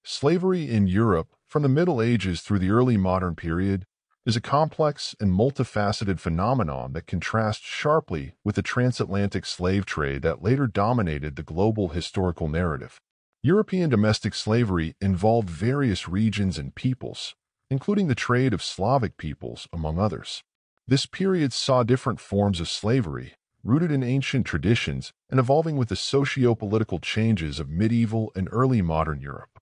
Slavery in Europe, from the Middle Ages through the early modern period, is a complex and multifaceted phenomenon that contrasts sharply with the transatlantic slave trade that later dominated the global historical narrative. European domestic slavery involved various regions and peoples, including the trade of Slavic peoples, among others. This period saw different forms of slavery, rooted in ancient traditions and evolving with the socio-political changes of medieval and early modern Europe.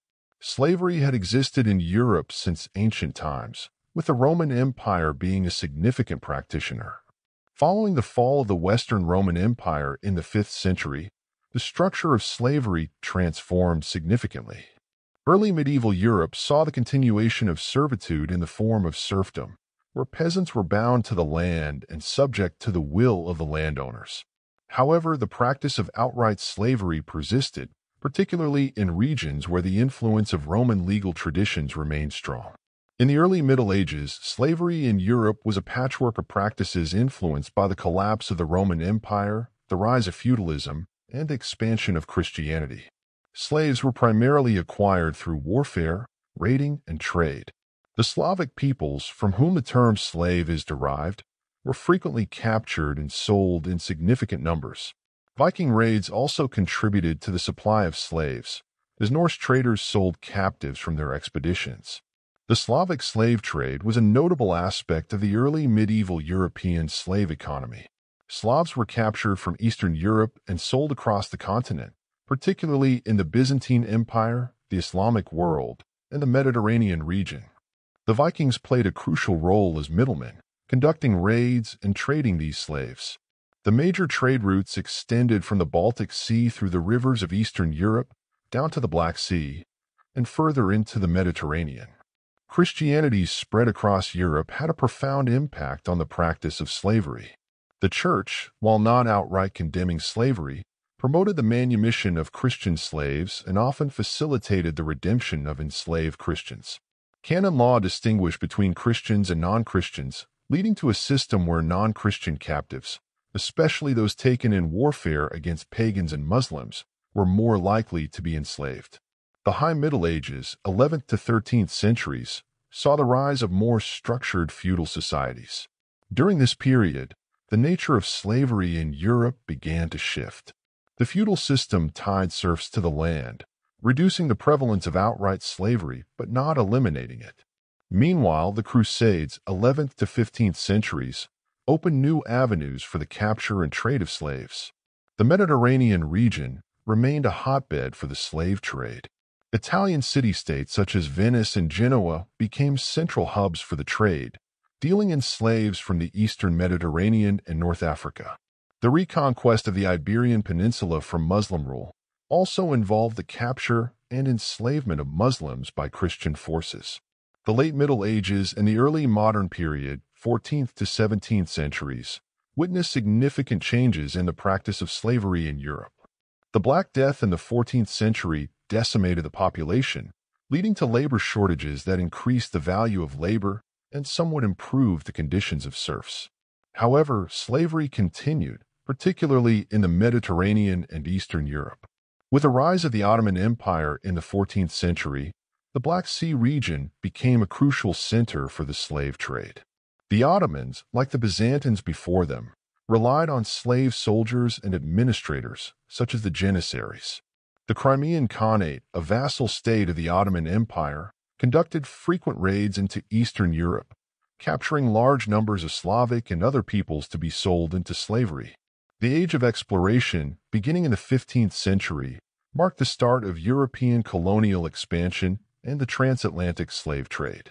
Slavery had existed in Europe since ancient times, with the Roman Empire being a significant practitioner. Following the fall of the Western Roman Empire in the 5th century, the structure of slavery transformed significantly. Early medieval Europe saw the continuation of servitude in the form of serfdom, where peasants were bound to the land and subject to the will of the landowners. However, the practice of outright slavery persisted, particularly in regions where the influence of Roman legal traditions remained strong. In the early Middle Ages, slavery in Europe was a patchwork of practices influenced by the collapse of the Roman Empire, the rise of feudalism, and the expansion of Christianity. Slaves were primarily acquired through warfare, raiding, and trade. The Slavic peoples, from whom the term slave is derived, were frequently captured and sold in significant numbers. Viking raids also contributed to the supply of slaves, as Norse traders sold captives from their expeditions. The Slavic slave trade was a notable aspect of the early medieval European slave economy. Slavs were captured from Eastern Europe and sold across the continent, particularly in the Byzantine Empire, the Islamic world, and the Mediterranean region. The Vikings played a crucial role as middlemen, conducting raids and trading these slaves. The major trade routes extended from the Baltic Sea through the rivers of Eastern Europe down to the Black Sea and further into the Mediterranean. Christianity's spread across Europe had a profound impact on the practice of slavery. The Church, while not outright condemning slavery, promoted the manumission of Christian slaves and often facilitated the redemption of enslaved Christians. Canon law distinguished between Christians and non-Christians, leading to a system where non-Christian captives, especially those taken in warfare against pagans and Muslims, were more likely to be enslaved. The High Middle Ages, 11th to 13th centuries, saw the rise of more structured feudal societies. During this period, the nature of slavery in Europe began to shift. The feudal system tied serfs to the land, reducing the prevalence of outright slavery but not eliminating it. Meanwhile, the Crusades, 11th to 15th centuries, opened new avenues for the capture and trade of slaves. The Mediterranean region remained a hotbed for the slave trade. Italian city-states such as Venice and Genoa became central hubs for the trade, dealing in slaves from the eastern Mediterranean and North Africa. The reconquest of the Iberian Peninsula from Muslim rule also involved the capture and enslavement of Muslims by Christian forces. The late Middle Ages and the early modern period, 14th to 17th centuries, witnessed significant changes in the practice of slavery in Europe. The Black Death in the 14th century decimated the population, leading to labor shortages that increased the value of labor and somewhat improved the conditions of serfs. However, slavery continued, particularly in the Mediterranean and Eastern Europe. With the rise of the Ottoman Empire in the 14th century, the Black Sea region became a crucial center for the slave trade. The Ottomans, like the Byzantines before them, relied on slave soldiers and administrators, such as the Janissaries. The Crimean Khanate, a vassal state of the Ottoman Empire, conducted frequent raids into Eastern Europe, capturing large numbers of Slavic and other peoples to be sold into slavery. The Age of Exploration, beginning in the 15th century, marked the start of European colonial expansion and the transatlantic slave trade.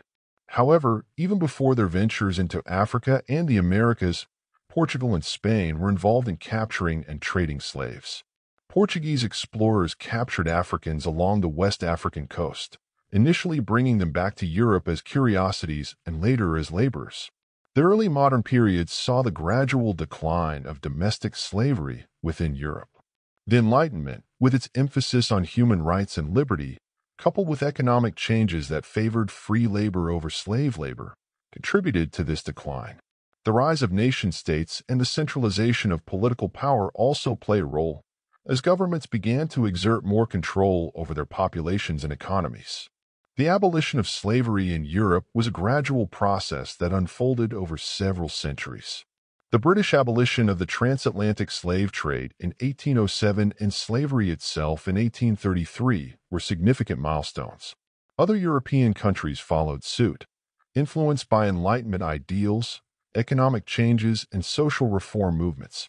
However, even before their ventures into Africa and the Americas, Portugal and Spain were involved in capturing and trading slaves. Portuguese explorers captured Africans along the West African coast, initially bringing them back to Europe as curiosities and later as laborers. The early modern period saw the gradual decline of domestic slavery within Europe. The Enlightenment, with its emphasis on human rights and liberty, coupled with economic changes that favored free labor over slave labor, contributed to this decline. The rise of nation-states and the centralization of political power also play a role, as governments began to exert more control over their populations and economies. The abolition of slavery in Europe was a gradual process that unfolded over several centuries. The British abolition of the transatlantic slave trade in 1807 and slavery itself in 1833 were significant milestones. Other European countries followed suit, influenced by Enlightenment ideals, economic changes, and social reform movements.